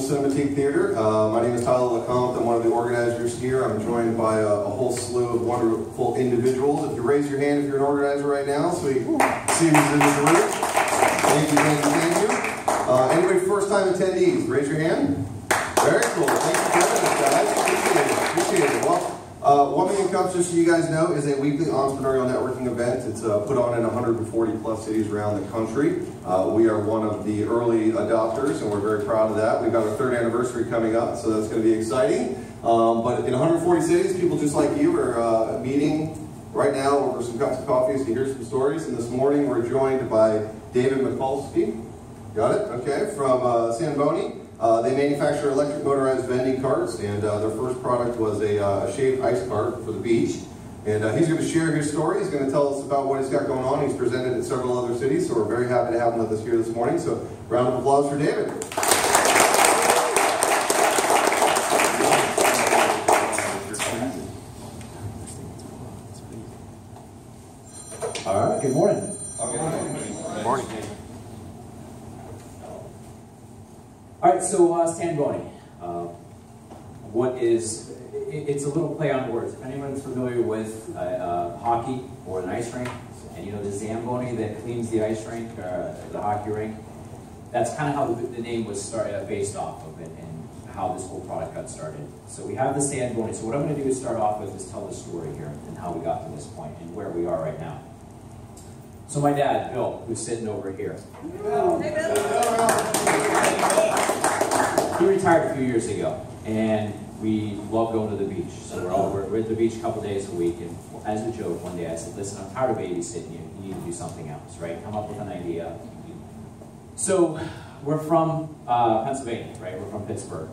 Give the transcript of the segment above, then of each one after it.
Cinematique Theater. My name is Tyler LeCompte. I'm one of the organizers here. I'm joined by a whole slew of wonderful individuals. If you raise your hand if you're an organizer right now, so we see who's in the room. Thank you, thank you, thank you. Anybody first-time attendees? Raise your hand. Very cool. Thank you for joining us, guys. Appreciate it. Well, 1 Million Cups, just so you guys know, is a weekly entrepreneurial networking event. It's put on in 140 plus cities around the country. We are one of the early adopters, and we're very proud of that. We've got our 3rd anniversary coming up, so that's going to be exciting. But in 140 cities, people just like you are meeting right now over some cups of coffee to hear some stories. And this morning, we're joined by David Michalski. Got it? Okay, from Sandboni. They manufacture electric motorized vending carts, and their first product was a shaved ice cart for the beach. And he's going to share his story. He's going to tell us about what he's got going on. He's presented in several other cities, so we're very happy to have him with us here this morning. So, round of applause for David. All right, good morning. Good morning. All right, so Sandboni. It's a little play on words. If anyone's familiar with hockey or an ice rink, and you know the Zamboni that cleans the ice rink, the hockey rink, that's kind of how the name was based off of it and how this whole product got started. So we have the Sandboni. So what I'm going to do is start off with is tell the story here and how we got to this point and where we are right now. So my dad, Bill, who's sitting over here. He retired a few years ago, and we love going to the beach. So we're at the beach a couple days a week, and as a joke, one day I said, listen, I'm tired of babysitting you. You need to do something else, right? Come up with an idea. So we're from Pennsylvania, right? We're from Pittsburgh.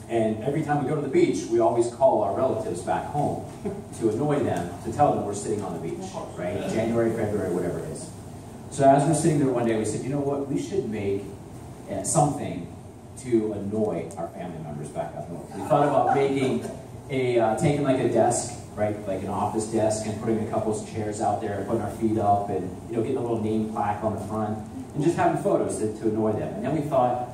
And every time we go to the beach, we always call our relatives back home to annoy them, to tell them we're sitting on the beach, right? January, February, whatever it is. So as we're sitting there one day, we said, you know what? We should make something to annoy our family members back up north. We thought about making taking like a desk, right, like an office desk, and putting a couple of chairs out there, and putting our feet up, and getting a little name plaque on the front, and just having photos to annoy them. And then we thought,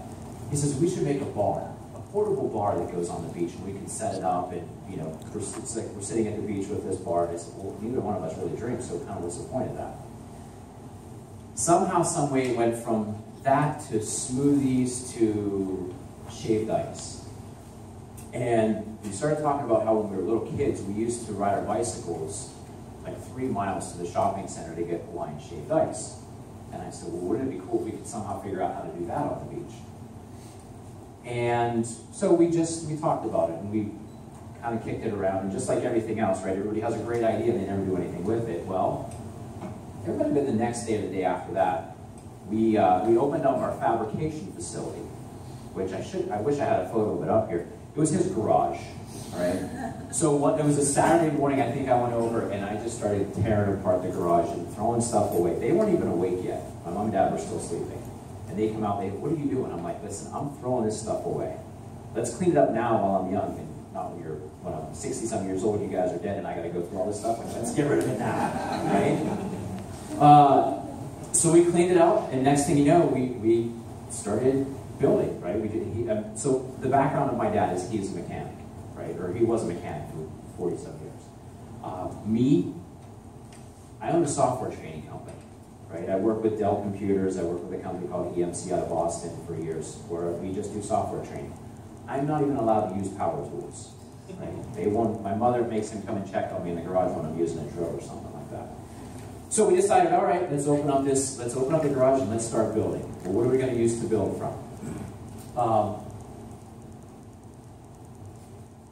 he says, we should make a bar, a portable bar that goes on the beach, and we can set it up, and it's like we're sitting at the beach with this bar. And I said, well, neither one of us really drinks, so kind of what's the point of that? Somehow, some way, it went from that to smoothies to shaved ice. And we started talking about how when we were little kids, we used to ride our bicycles like 3 miles to the shopping center to get Hawaiian shaved ice. And I said, well, wouldn't it be cool if we could somehow figure out how to do that on the beach? And so we talked about it, and we kind of kicked it around. And just like everything else, right, everybody has a great idea and they never do anything with it. Well, it might have been the next day or the day after that. We opened up our fabrication facility, which I wish I had a photo of it up here. It was his garage, all right? So it was a Saturday morning, I think I went over, and I just started tearing apart the garage and throwing stuff away. They weren't even awake yet. My mom and dad were still sleeping. And they come out, what are you doing? I'm like, listen, I'm throwing this stuff away. Let's clean it up now while I'm young, and not when I'm 60-some years old, you guys are dead, and I gotta go through all this stuff. Let's get rid of it now, right? So we cleaned it out, and next thing you know, we started building, right? So the background of my dad is he's a mechanic, right? Or he was a mechanic for 40-some years. I own a software training company, right? I work with Dell Computers. I work with a company called EMC out of Boston for years, where we just do software training. I'm not even allowed to use power tools, right? My mother makes him come and check on me in the garage when I'm using a drill or something like that. So we decided, all right, let's open up the garage and let's start building. Well, what are we going to use to build from?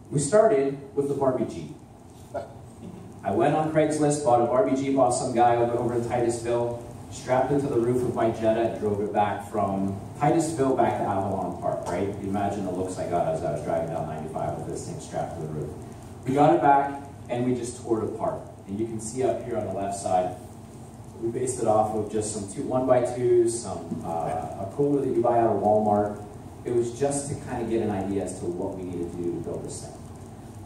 We started with the Barbie Jeep. I went on Craigslist, bought a Barbie Jeep off some guy over in Titusville, strapped it to the roof of my Jetta, and drove it back from Titusville back to Avalon Park, right? You imagine the looks I got as I was driving down 95 with this thing strapped to the roof. We got it back, and we just tore it apart. And you can see up here on the left side, we based it off of just some 1x2s, a cooler that you buy out of Walmart. It was just to kind of get an idea as to what we needed to do to build this thing.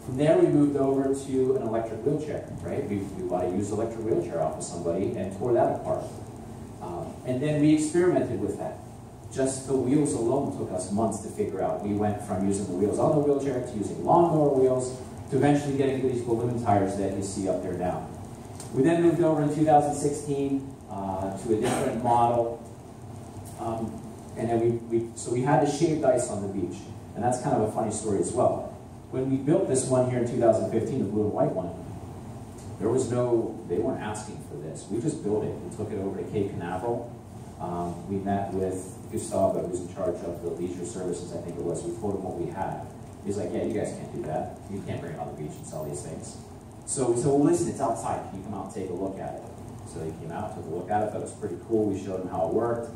From there, we moved over to an electric wheelchair, right? We bought a used electric wheelchair off of somebody and tore that apart. And then we experimented with that. just the wheels alone took us months to figure out. We went from using the wheels on the wheelchair to using lawnmower wheels to eventually getting these balloon tires that you see up there now. We then moved over in 2016 to a different model. And then so we had the shaved ice on the beach. And that's kind of a funny story as well. When we built this one here in 2015, the blue and white one, they weren't asking for this. We just built it. We took it over to Cape Canaveral. We met with Gustavo, who's in charge of the leisure services, I think it was. We told him what we had. He's like, yeah, you guys can't do that. You can't bring it on the beach and sell these things. So we said, well, listen, it's outside. Can you come out and take a look at it? So they came out, took a look at it. Thought it was pretty cool. We showed them how it worked.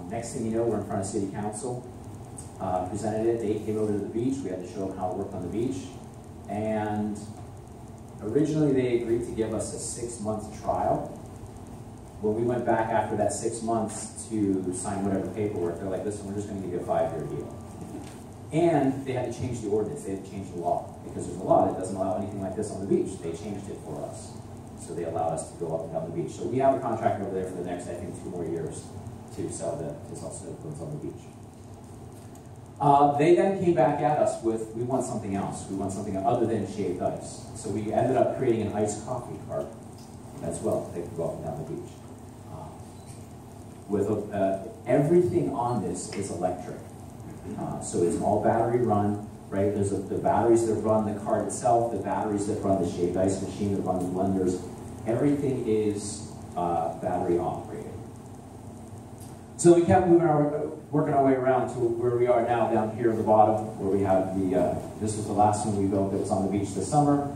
Next thing you know, we're in front of City Council. Presented it. They came over to the beach. We had to show them how it worked on the beach. And originally, they agreed to give us a 6-month trial. When we went back after that 6 months to sign whatever paperwork, they're like, listen, we're just going to give you a 5-year deal. And they had to change the ordinance. They had to change the law. Because there's a law that doesn't allow anything like this on the beach. They changed it for us. So they allowed us to go up and down the beach. So we have a contract over there for the next, I think, 2 more years to sell surfboards on the beach. They then came back at us with, we want something else. We want something other than shaved ice. So we ended up creating an iced coffee cart as well. They could go up and down the beach. Everything on this is electric. So it's all battery run, right? There's the batteries that run the cart itself, the batteries that run the shaved ice machine, that run the blenders. Everything is battery operated. So we kept working our way around to where we are now, down here at the bottom, where we have this was the last one we built that was on the beach this summer,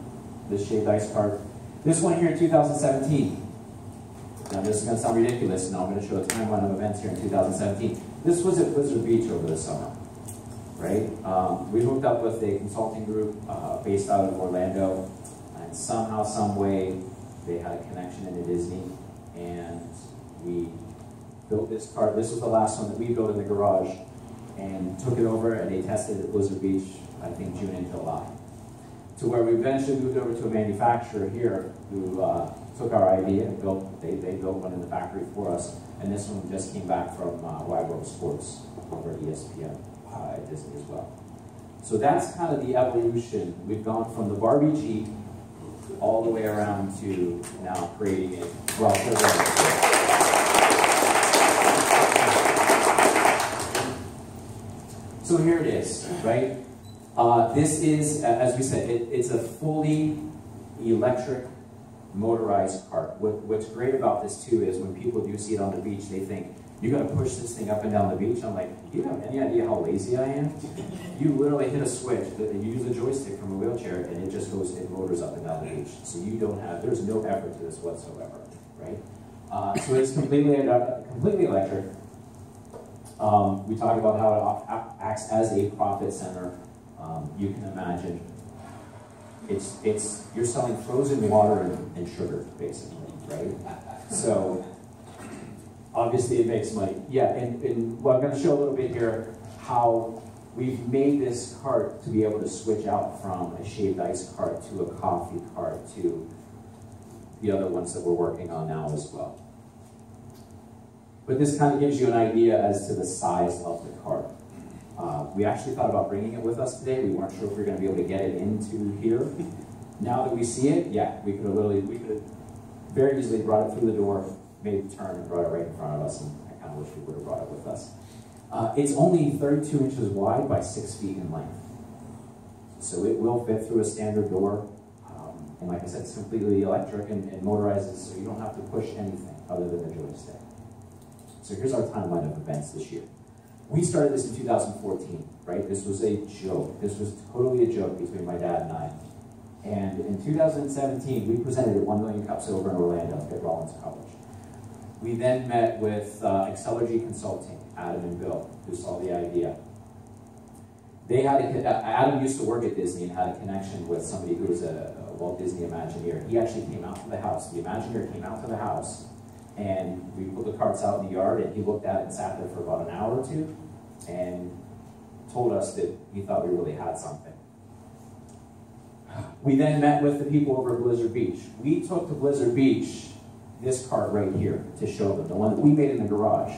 this shaved ice cart. This one here in 2017. Now this is going to sound ridiculous, and I'm going to show a timeline of events here in 2017. This was at Blizzard Beach over the summer, right? We hooked up with a consulting group based out of Orlando, and somehow, some way, they had a connection into Disney, and we built this cart. This was the last one that we built in the garage, and took it over, and they tested it at Blizzard Beach, I think June and July. To where we eventually moved over to a manufacturer here who took our idea and they built one in the factory for us. And this one just came back from Wide World Sports over at ESPN at Disney as well. So that's kind of the evolution. We've gone from the Barbie Jeep all the way around to now creating it. Well, so here it is, right? This is, as we said, it's a fully electric motorized cart. What's great about this too is when people do see it on the beach, they think, you got to push this thing up and down the beach. I'm like, do you have any idea how lazy I am? You literally hit a switch, you use a joystick from a wheelchair, and it just goes, it motors up and down the beach. So you don't have, there's no effort to this whatsoever, right? So it's completely electric. We talk about how it acts as a profit center. You can imagine you're selling frozen water and sugar, basically, right? So obviously it makes money. Yeah, and well, I'm going to show a little bit here how we've made this cart to be able to switch out from a shaved ice cart to a coffee cart to the other ones that we're working on now as well. But this kind of gives you an idea as to the size of the cart. We actually thought about bringing it with us today. We weren't sure if we were going to be able to get it into here. Now that we see it, yeah, we could have very easily brought it through the door, made the turn, and brought it right in front of us, and I kind of wish we would have brought it with us. It's only 32 inches wide by 6 feet in length. So it will fit through a standard door. And like I said, it's completely electric and motorizes, so you don't have to push anything other than the joystick. So here's our timeline of events this year. We started this in 2014, right? This was a joke. This was totally a joke between my dad and I. And in 2017, we presented at 1 Million Cups over in Orlando at Rollins College. We then met with Excelergy Consulting, Adam and Bill, who saw the idea. They had Adam used to work at Disney and had a connection with somebody who was a Walt Disney Imagineer. He actually came out to the house. The Imagineer came out to the house, and we put the carts out in the yard, and he looked at it and sat there for about an hour or two and told us that he thought we really had something. We then met with the people over at Blizzard Beach. We took to Blizzard Beach this cart right here to show them, the one that we made in the garage.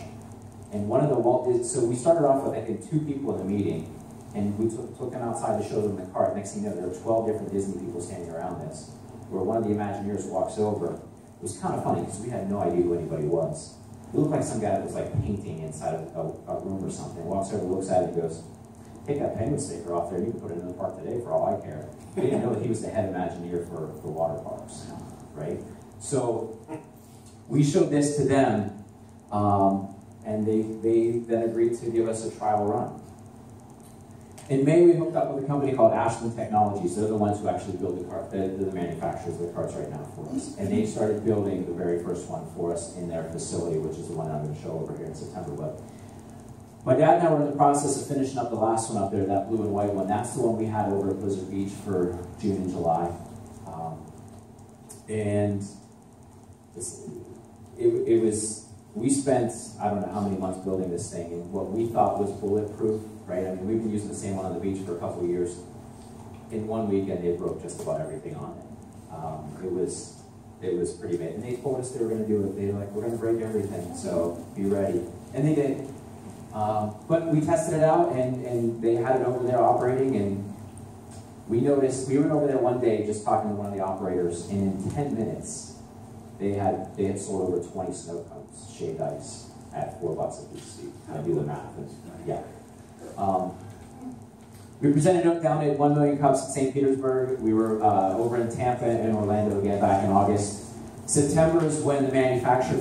And one of the, so we started off with, I think, 2 people in the meeting, and we took them outside to show them the cart. Next thing you know, there were 12 different Disney people standing around this, where one of the Imagineers walks over. It was kind of funny, because we had no idea who anybody was. It looked like some guy that was like painting inside of a room or something. Walks over, looks at it, and goes, "Take that penguin sticker off there, you can put it in the park today for all I care." We didn't know that he was the head Imagineer for water parks, right? So we showed this to them, and they then agreed to give us a trial run. In May, we hooked up with a company called Ashland Technologies. They're the ones who actually build the cart. They're the manufacturers of the carts right now for us. And they started building the very first one for us in their facility, which is the one I'm going to show over here in September. But my dad and I were in the process of finishing up the last one up there, that blue and white one. That's the one we had over at Blizzard Beach for June and July. And it was, we spent, I don't know how many months building this thing, and what we thought was bulletproof, right? I mean, we've been using the same one on the beach for a couple of years. In one weekend, it broke just about everything on it. It was pretty bad. And they told us they were going to do it. They were like, "We're going to break everything, so be ready." And they did. But we tested it out, and they had it over there operating, and we noticed, we went over there one day just talking to one of the operators, and in 10 minutes, they had sold over 20 snow cones, shaved ice, at $4 a piece. I do the math. Yeah. We presented down at 1 Million Cups in St. Petersburg. We were over in Tampa and Orlando again back in August. September is when the manufacturer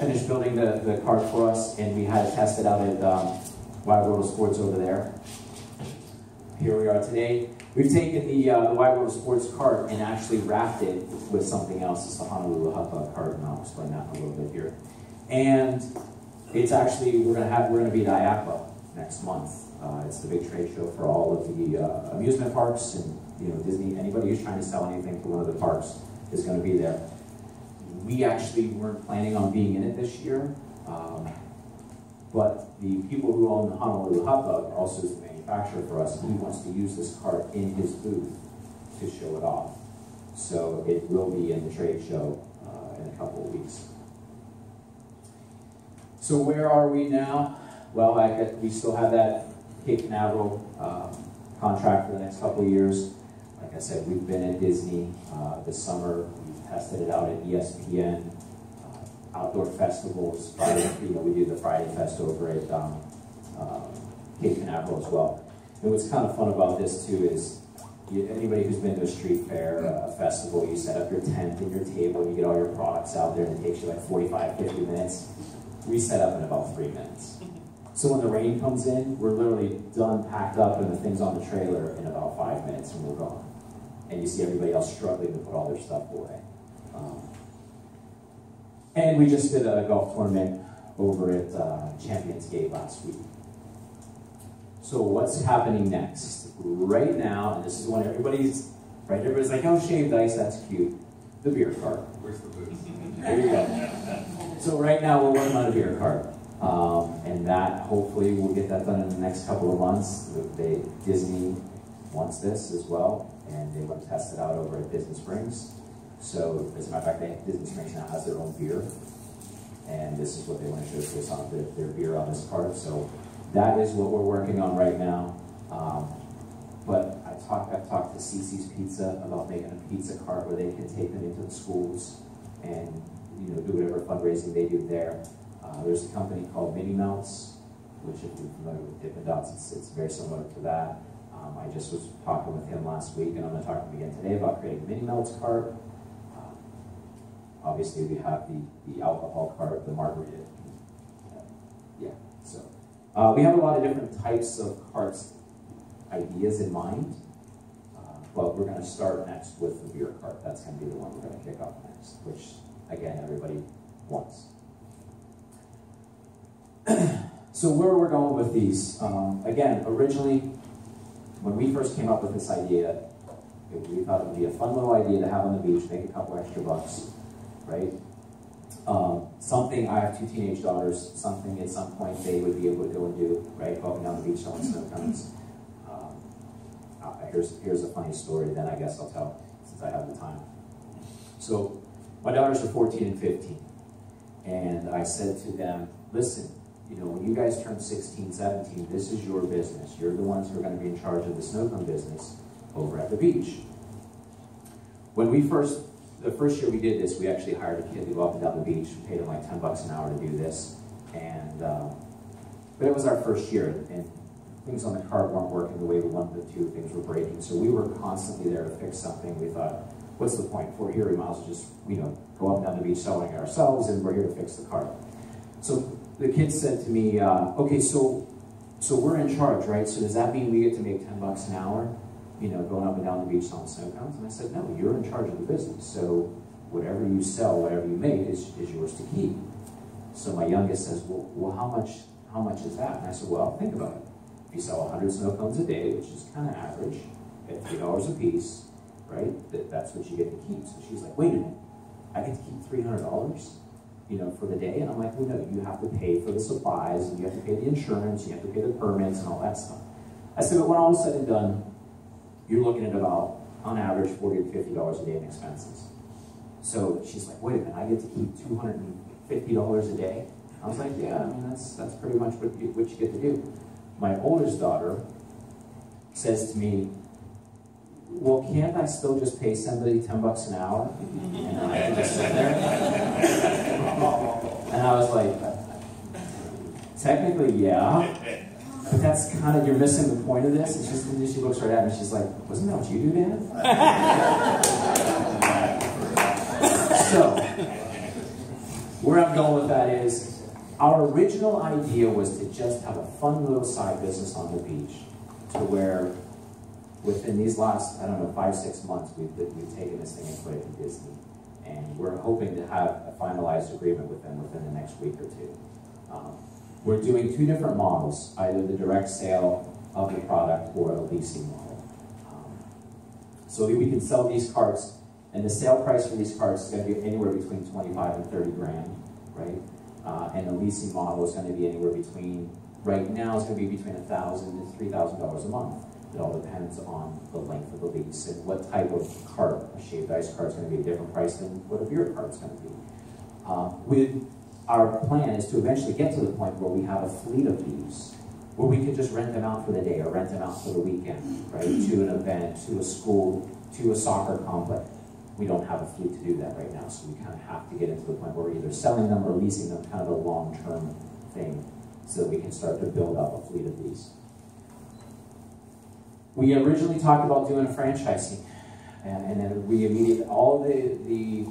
finished building the cart for us, and we had it tested out at Wide World of Sports over there. Here we are today. We've taken the Wide World of Sports cart and actually wrapped it with something else. It's the Honolulu Hot Dog cart, and I'll explain that in a little bit here. And it's actually, we're going to be at IAAPA next month. It's the big trade show for all of the amusement parks, and Disney. Anybody who's trying to sell anything to one of the parks is going to be there. We actually weren't planning on being in it this year, but the people who own the Honolulu Hot Dog also is the manufacturer for us. He wants to use this cart in his booth to show it off. So it will be in the trade show in a couple of weeks. So where are we now? Well, we still have that Cape Canaveral contract for the next couple of years. Like I said, we've been at Disney this summer. We've tested it out at ESPN, outdoor festivals. Friday, we do the Friday Fest over at Cape Canaveral as well. And what's kind of fun about this too is anybody who's been to a street fair, a festival, you set up your tent and your table, and you get all your products out there, and it takes you like 45, 50 minutes. We set up in about 3 minutes. So when the rain comes in, we're literally done, packed up, and the thing's on the trailer in about 5 minutes, and we're gone. And you see everybody else struggling to put all their stuff away. And we just did a golf tournament over at Champions Gate last week. So what's happening next? Right now, and this is when everybody's like, "Oh, shaved ice, that's cute." The beer cart. Where's the booth? There you go. So right now we're working on a beer cart. And that, hopefully, we'll get that done in the next couple of months. Disney wants this as well, and they want to test it out over at Disney Springs. So, as a matter of fact, Disney Springs now has their own beer, and this is what they want to show us on their beer on this cart. So that is what we're working on right now. But I've talked to Cece's Pizza about making a pizza cart where they can take them into the schools and do whatever fundraising they do there. There's a company called Mini Melts, which, if you're familiar with Dippin' Dots, it's very similar to that. I just was talking with him last week, and I'm going to talk to him again today about creating a Mini Melts cart. Obviously, we have the alcohol cart, the margarita. So we have a lot of different types of carts ideas in mind, but we're going to start next with the beer cart. That's going to be the one we're going to kick off next, which, again, everybody wants. So where we're going with these, again, originally, when we first came up with this idea, we thought it would be a fun little idea to have on the beach, make a couple extra bucks, right? Something, I have 2 teenage daughters, something at some point they would be able to go and do, right? Walking down the beach, selling snow cones. Here's a funny story, then I guess I'll tell, since I have the time. So, my daughters are 14 and 15, and I said to them, "Listen, you know, when you guys turn 16, 17, this is your business. You're the ones who are going to be in charge of the snow cone business over at the beach. When we the first year we did this, we actually hired a kid to go up and down the beach. We paid him like $10 an hour to do this. And, but it was our first year, and things on the cart weren't working the way we wanted them to. Things were breaking. So we were constantly there to fix something. We thought, what's the point? If we're here, we might as well just, you know, go up and down the beach selling it ourselves, and we're here to fix the cart. So the kid said to me, okay, so we're in charge, right? So does that mean we get to make $10 an hour, you know, going up and down the beach selling snow cones? And I said, no, you're in charge of the business. So whatever you sell, whatever you make is yours to keep. So my youngest says, well, how much is that? And I said, well, think about it. If you sell 100 snow cones a day, which is kind of average, at $3 a piece, right? That's what you get to keep. So she's like, wait a minute, I get to keep $300, you know, for the day? And I'm like, well, no, you have to pay for the supplies, and you have to pay the insurance, you have to pay the permits and all that stuff. I said, but when all is said and done, you're looking at about, on average, $40 to $50 a day in expenses. So she's like, wait a minute, I get to keep $250 a day? I was like, yeah, I mean, that's pretty much what you get to do. My oldest daughter says to me, well, can't I still just pay somebody $10 an hour? And I can just sit there? And I was like, technically, yeah. But that's kind of, you're missing the point of this. It's just, and she looks right at me, she's like, wasn't that what you do, Dad? So, where I'm going with that is, our original idea was to just have a fun little side business on the beach, to where within these last, I don't know, 5-6 months, we've taken this thing and put it in Disney. And we're hoping to have a finalized agreement with them within the next week or two. We're doing 2 different models, either the direct sale of the product or a leasing model. So we can sell these carts, and the sale price for these carts is going to be anywhere between 25 and 30 grand, right? And the leasing model is going to be anywhere between, right now it's going to be between $1,000 to $3,000 a month. It all depends on the length of the lease and what type of cart. A shaved ice cart is going to be a different price than what a beer cart is going to be. Our plan is to eventually get to the point where we have a fleet of these, where we can just rent them out for the day or rent them out for the weekend, right? To an event, to a school, to a soccer complex. We don't have a fleet to do that right now, so we kind of have to get into the point where we're either selling them or leasing them, kind of a long-term thing, so that we can start to build up a fleet of these. We originally talked about doing a franchising, and then we immediately, all the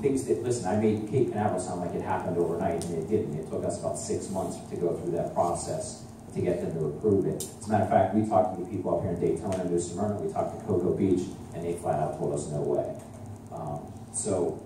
things that, listen, I made Cape Canaveral sound like it happened overnight, and it didn't. It took us about 6 months to go through that process to get them to approve it. As a matter of fact, we talked to the people up here in Daytona and New Smyrna, we talked to Cocoa Beach, and they flat out told us no way. So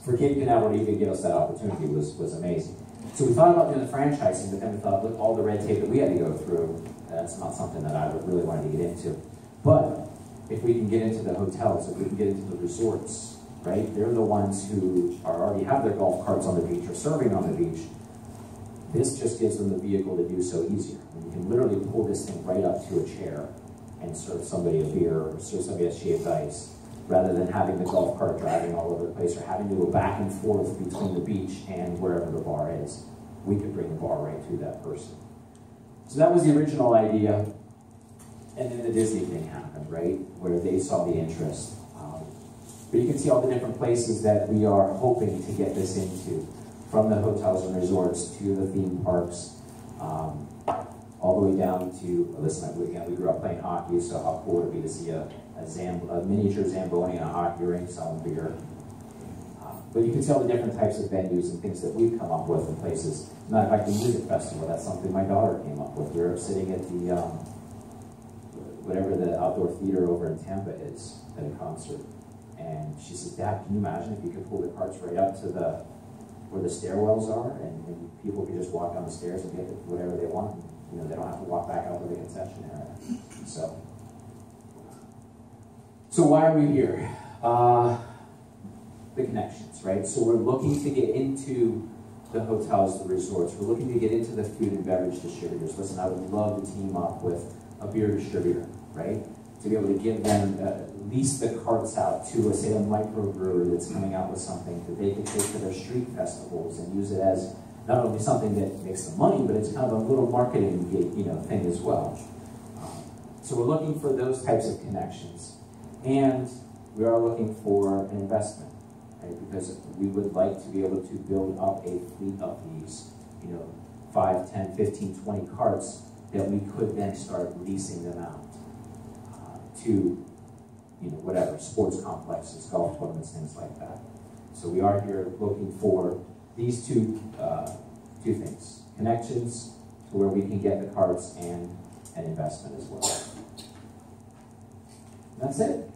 for Cape Canaveral to even give us that opportunity was amazing. So we thought about doing the franchising, but then we thought, look, all the red tape that we had to go through, that's not something that I really wanted to get into. But if we can get into the hotels, if we can get into the resorts, right? They're the ones who already have their golf carts on the beach or serving on the beach. This just gives them the vehicle to do so easier. And you can literally pull this thing right up to a chair and serve somebody a beer or serve somebody a shaved ice, rather than having the golf cart driving all over the place or having to go back and forth between the beach and wherever the bar is. We could bring the bar right to that person. So that was the original idea. And then the Disney thing happened, right? Where they saw the interest. But you can see all the different places that we are hoping to get this into, from the hotels and resorts to the theme parks, all the way down to, listen, we grew up playing hockey, so how cool would it be to see a miniature Sandboni and a hockey rink selling beer. But you can see all the different types of venues and things that we've come up with in places. As a matter of fact, the music festival, that's something my daughter came up with. We were sitting at the, whatever the outdoor theater over in Tampa is, at a concert. And she said, Dad, can you imagine if you could pull the carts right up to where the stairwells are, and people could just walk down the stairs and get whatever they want. You know, they don't have to walk back out to the concession area. So why are we here? The connections, right? So we're looking to get into the hotels, the resorts. We're looking to get into the food and beverage distributors. Listen, I would love to team up with a beer distributor, right? To be able to give them, lease the carts out to, say, a microbrewer that's coming out with something that they can take to their street festivals and use it as not only something that makes some money, but it's kind of a little marketing thing as well. So we're looking for those types of connections. And we are looking for an investment, right? Because we would like to be able to build up a fleet of these, 5, 10, 15, 20 carts that we could then start leasing them out to, whatever, sports complexes, golf tournaments, things like that. So we are here looking for these two things: connections to where we can get the carts and an investment as well. And that's it.